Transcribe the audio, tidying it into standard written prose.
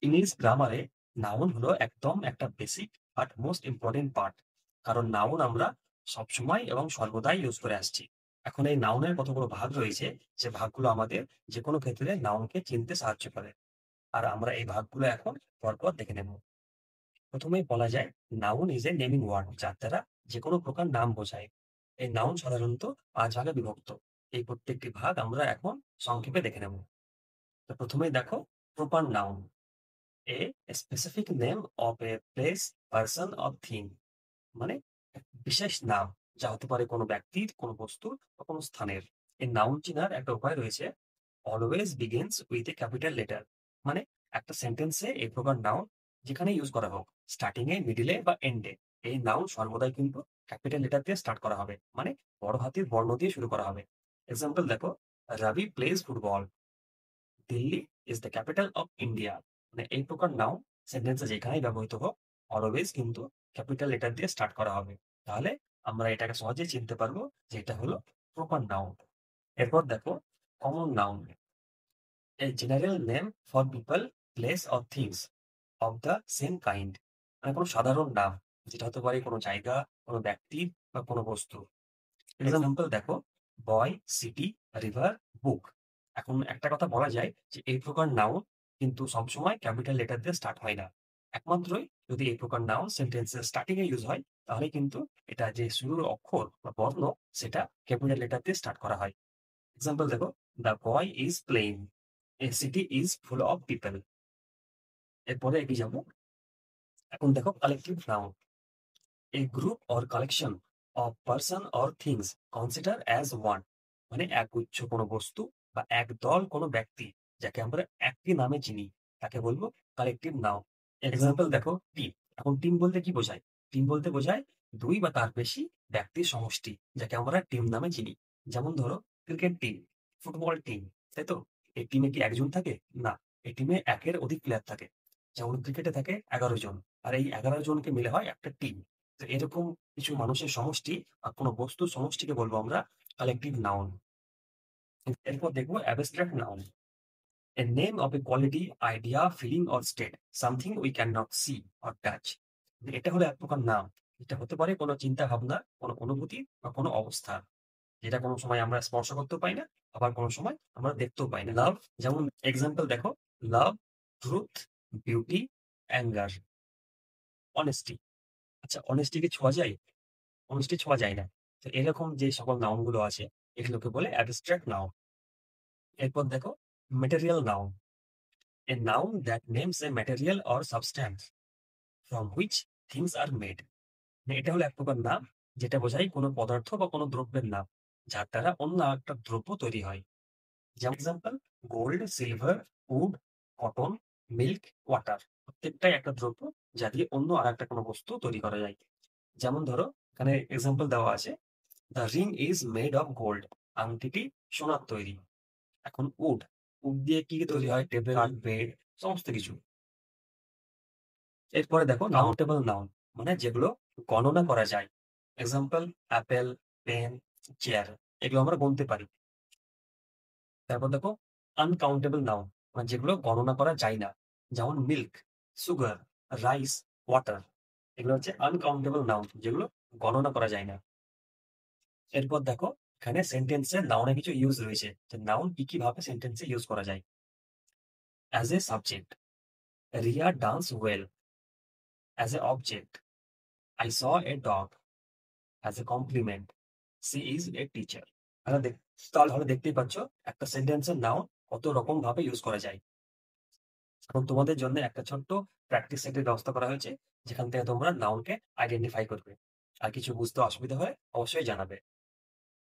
English গ্রামারে noun হলো একদম একটা basic but most important part. কারণ নাউন আমরা সবসময় এবং সর্বদাই ইউজ করে আসছি। এখন এই নাউনের কতগুলো ভাগ রয়েছে, যে ভাগগুলো আমাদের যে কোনো ক্ষেত্রে নাউনকে চিনতে সাহায্য করে। আর আমরা এই ভাগগুলো এখন পরপর দেখে নেব। প্রথমেই বলা যায় noun is a naming word, যার দ্বারা যে কোনো প্রকার নাম বোঝায়। এই নাউন সাধারণত ৫ ভাগে বিভক্ত। এই প্রত্যেকটি ভাগ আমরা এখন সংক্ষেপে দেখে নেব। তো প্রথমেই দেখো, proper noun, a specific name of a place, person or thing. মানে এক বিশেষ নাম, যা হতে পারে কোনো ব্যক্তির, কোনো বস্তুর বা কোনো স্থানের। এই নাউন চেনার একটা উপায় রয়েছে, always begins with a capital letter. মানে একটা সেন্টেন্সে এই প্রকার নাউন যেখানে ইউজ করা হোক, স্টার্টিং এ, মিডিলে বা এন্ডে, এই নাউন সর্বদাই কিন্তু ক্যাপিটাল লেটার দিয়ে স্টার্ট করা হবে, মানে বড় হাতের বর্ণ দিয়ে শুরু করা হবে। এক্সাম্পল দেখো, Ravi plays football, Delhi is the capital of India. মানে এই প্রকার নাউন সেন্টেন্সে যেখানেই ব্যবহৃত হোক, অলওয়েজ কিন্তু ক্যাপিটাল লেটার দিয়ে স্টার্ট করা হবে। তাহলে আমরা এটাকে সহজেই চিনতে পারবো যে এটা হলো প্রপার নাউন। এরপর দেখো, common noun, a general name for people, place or things of the same kind. মানে কোনো সাধারণ নাম, যেটা হতে পারে কোনো জায়গা, কোনো ব্যক্তি বা কোনো বস্তু। এক্সাম্পল দেখো, বয়, সিটি, রিভার, বুক। এখন একটা কথা বলা যায় যে এই প্রকার নাউন কিন্তু সবসময় ক্যাপিটাল লেটার দিয়ে স্টার্ট হয় না। একমাত্রই যদি এই প্রকার নাউন সেন্টেন্সের স্টার্টিং এ ইউজ হয়, তাহলে কিন্তু এটা যে শুরুর অক্ষর বা বর্ণ, সেটা ক্যাপিটাল লেটার দিয়ে স্টার্ট করা হয়। এক্সাম্পল দেখো, the boy is playing, a city is full of people. এরপরে এগিয়ে যাবো। এখন দেখো, collective noun, A group or collection of person or things consider as one. মানে একগুচ্ছ কোনো বস্তু বা একদল কোনো ব্যক্তি, যাকে আমরা একটি নামে চিনি, তাকে বলবো কালেকটিভ নাউন। এক্সাম্পল দেখো, টিম। এখন টিম বলতে কি বোঝায়? টিম বলতে বোঝায় দুই বা তার বেশি ব্যক্তির সমষ্টি, যাকে আমরা টিম নামে চিনি। যেমন ধরো, ক্রিকেট টিম, ফুটবল টিম, তাই তো? এই টিমে কি একজন থাকে? না, এই টিমে একের অধিক প্লেয়ার থাকে। যেমন ক্রিকেটে থাকে ১১ জন, আর এই ১১ জনকে মিলে হয় একটা টিম। তো এরকম কিছু মানুষের সমষ্টি বা কোনো বস্তুর সমষ্টিকে বলবো আমরা কালেকটিভ নাউন। এরপর দেখবো abstract noun, a name of a quality, idea, feeling or state, something we can not see or touch. এটা হলো এক প্রকার নাম, এটা হতে পারে কোনো চিন্তা ভাবনা, কোনো অনুভূতি বা কোনো অবস্থা, যেটা কোনো সময় আমরা স্পর্শ করতেও পাই না, আবার কোনো সময় আমরা দেখতেও পাই না। লাভ, যেমন এক্সাম্পল দেখো, লাভ, ট্রুথ, বিউটি, অ্যাঙ্গার, অনেস্টি। আচ্ছা, অনেস্টি কি ছোঁয়া যায়? অনেস্টি ছোঁয়া যায় না। তো এরকম যে সকল নাউন গুলো আছে, এগুলোকে বলে অ্যাবস্ট্রাক্ট নাউন। এরপর দেখো, material noun, a noun that names a material or substance from which things are made. এটা হলো এক প্রকার নাম, যেটা বোঝায় কোনো পদার্থ বা কোনো দ্রব্যের নাম, যার দ্বারা অন্য একটা দ্রব্য তৈরি হয়। যেমন example, gold, silver, wood, cotton, milk, water. প্রত্যেকটাই একটা দ্রব্য, যা দিয়ে অন্য আর একটা কোনো বস্তু তৈরি করা যায়। যেমন ধরো, এখানে এক্সাম্পল দেওয়া আছে, the ring is made of gold. আংটিটি সোনার তৈরি। এখন উড, উড দিয়ে কি কি তৈরি হয়? টেবিল, খাট, বেড, সমস্ত কিছু। এরপরে দেখো, কাউন্টেবল নাউন, মানে যেগুলো গণনা করা যায়। Example, apple, pen, chair. এগুলো আমরা গুনতে পারি। তারপর দেখো, আনকাউন্টেবল নাউন, মানে যেগুলো গণনা করা যায় না। যেমন মিল্ক, সুগার, রাইস, ওয়াটার। এগুলো হচ্ছে আনকাউন্টেবল নাউন, যেগুলো গণনা করা যায় না। এরপর দেখো, এখানে সেন্টেন্সে নাউনের কিছু ইউজ রয়েছে, যে নাউন কি কি ভাবে সেন্টেন্সে ইউজ করা যায়। As a subject, Riya dance well. As a object, I saw a dog. As a complement, she is a teacher. তাহলে দেখতেই পাচ্ছ একটা সেন্টেন্সের নাউন কত রকম ভাবে ইউজ করা যায়। এখন তোমাদের জন্য একটা ছোট্ট প্র্যাকটিস সেটের ব্যবস্থা করা হয়েছে, যেখান থেকে তোমরা নাউনকে আইডেন্টিফাই করবে। আর কিছু বুঝতে অসুবিধা হয় অবশ্যই জানাবে।